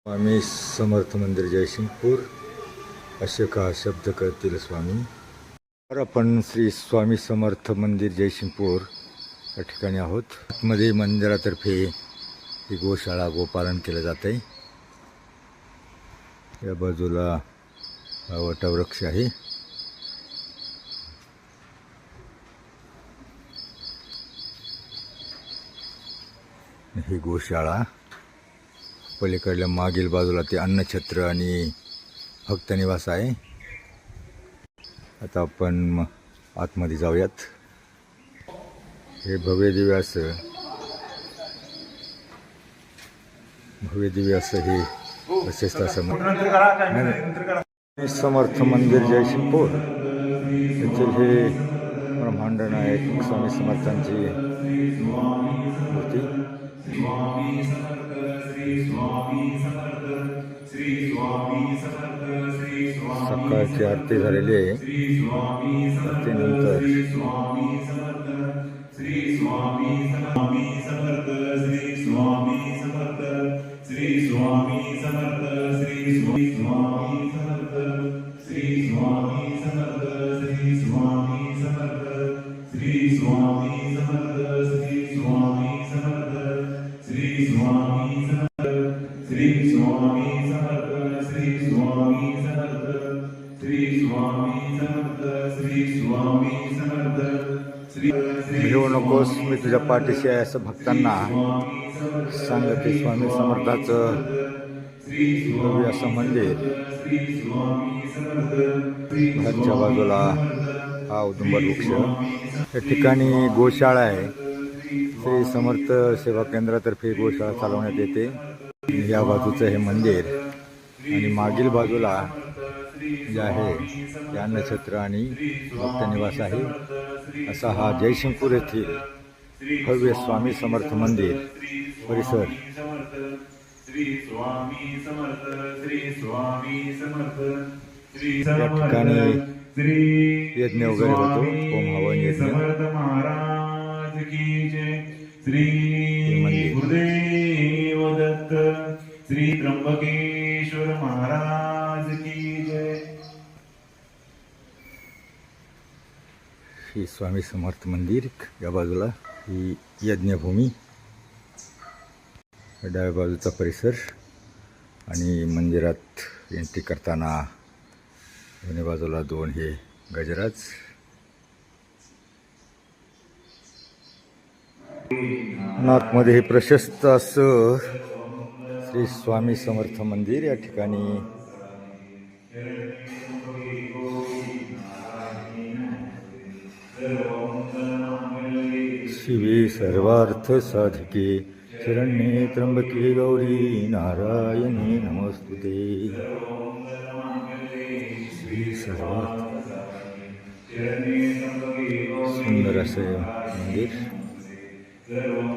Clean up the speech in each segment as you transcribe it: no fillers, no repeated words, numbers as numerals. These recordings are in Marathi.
स्वामी समर्थ मंदिर जयसिंगपूर असे का शब्द करतील स्वामी. तर आपण श्री स्वामी समर्थ मंदिर जयसिंगपूर या ठिकाणी आहोत. मध्ये मंदिरातर्फे ही गोशाळा गोपालन केलं जाते. या बाजूला हा वटवृक्ष आहे. ही गोशाळा पलीकडल्या मागील बाजूला ते अन्नछत्र आणि भक्तनिवास आहे. आता आपण आतमध्ये जाऊयात. हे भव्य दिव्य असं हे विशेषतः समर्थ मंदिर जयसिंगपूर येथील हे ब्रह्मांड नायक स्वामी समर्थांची मूर्ती. सकाळची आरती झालेली आहे. आरतीनंतर भिवू नकोस मी तुझ्या पाठीशी आहे असं भक्तांना सांगते स्वामी समर्थाचं भव्य असं मंदिर. बाहेरच्या बाजूला हा औदुंबर वृक्ष. या ठिकाणी गोशाळा आहे. श्री समर्थ सेवा केंद्रातर्फे गोशाळा चालवण्यात येते. या बाजूचं हे मंदिर आणि मागील बाजूला जे आहे ते अन्नछत्र आणि भक्तनिवास आहे. असा हा जयसिंगपूर येथील भव्य स्वामी समर्थ मंदिर परिसर. या ठिकाणी यज्ञ वगैरे होतो. ओम हवन यज्ञ. श्री त्र्यंबकेश्वर महाराज की जय. श्री स्वामी समर्थ मंदिर. या बाजूला ही यज्ञभूमी. डाव्या बाजूचा परिसर आणि मंदिरात एंट्री करताना दोन्ही बाजूला दोन हे गजराज. आतमध्ये हे प्रशस्त असं श्री स्वामी समर्थ मंदिर. या ठिकाणी शिवे सर्वार्थ साधिके शरण्ये त्र्यंबके गौरी नारायणी नमस्तुते. श्री सर्वार्थ. सुंदर असे मंदिर,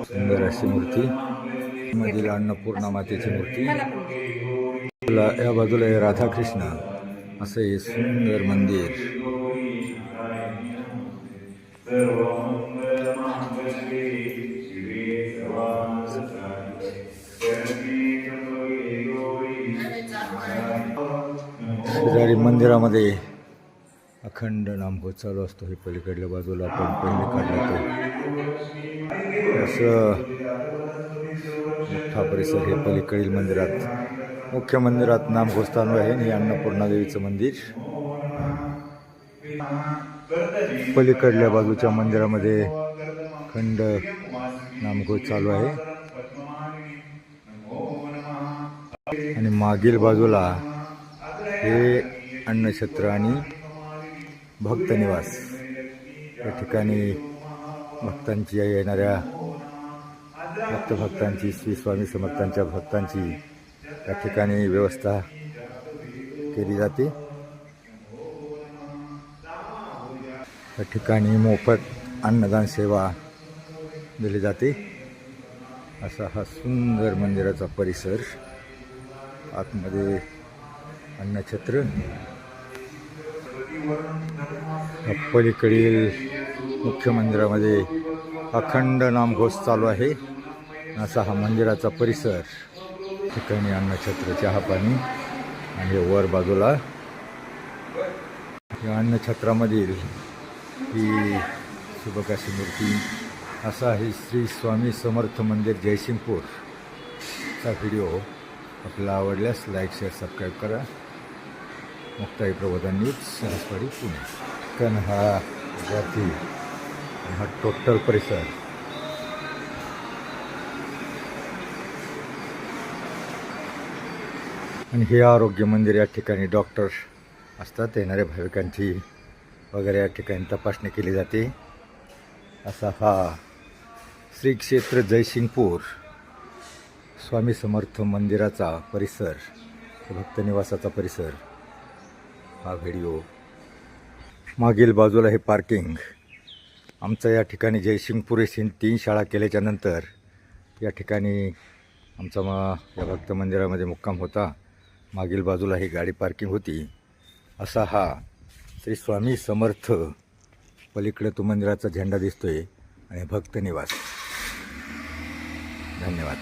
सुंदर अशी मूर्ती. मधील अन्नपूर्णा मातेची मूर्ती. या बाजूला राधाकृष्ण असं हे सुंदर मंदिर. शेजारी मंदिरामध्ये अखंड नामघोष चालू असतो. हे पलीकडल्या बाजूला आपण पहिले काढलं असं मोठा परिसर. हे पलीकडील मंदिरात मुख्य मंदिरात नामघोष चालू आहे. हे अन्नपूर्णा देवीचं मंदिर. पलीकडल्या बाजूच्या मंदिरामध्ये अखंड नामघोष चालू आहे. आणि मागील बाजूला हे अन्नछत्र आणि भक्तनिवास. या ठिकाणी भक्तांची येणाऱ्या भक्तांची श्री स्वामी समर्थांच्या भक्तांची या ठिकाणी व्यवस्था केली जाते. या ठिकाणी मोफत अन्नदान सेवा दिली जाते. असा हा सुंदर मंदिराचा परिसर. आतमध्ये अन्नछत्र. पलीकडील मुख्य मंदिरामध्ये अखंड नामघोष चालू आहे. असा हा मंदिराचा परिसर. ठिकाणी अन्नछत्र चहा पाणी आणि वर बाजूला या अन्नछत्रामधील ही शुभकाशी मूर्ती. असा आहे श्री स्वामी समर्थ मंदिर जयसिंगपूरचा व्हिडिओ. आपल्याला आवडल्यास लाईक शेअर सबस्क्राईब करा. मुक्ताई प्रबोधन न्यूज, सरसवाडी, पुणे. कारण हा विद्यार्थी हा टोटल परिसर आणि हे आरोग्य मंदिर. या ठिकाणी डॉक्टर असतात. येणाऱ्या भाविकांची वगैरे या ठिकाणी तपासणी केली जाते. असा हा श्री क्षेत्र जयसिंगपूर स्वामी समर्थ मंदिराचा परिसर, भक्तनिवासाचा परिसर हा व्हिडिओ. मागील बाजूला हे पार्किंग. आमचं या ठिकाणी जयसिंगपूर येथील 3 शाळा केल्याच्या नंतर या ठिकाणी आमचा या भक्त मंदिरामध्ये मुक्काम होता. मागील बाजूला ही गाडी पार्किंग होती. असा हा श्री स्वामी समर्थ, पलीकडे तो मंदिराचा झेंडा दिसतोय आणि भक्त निवास. धन्यवाद.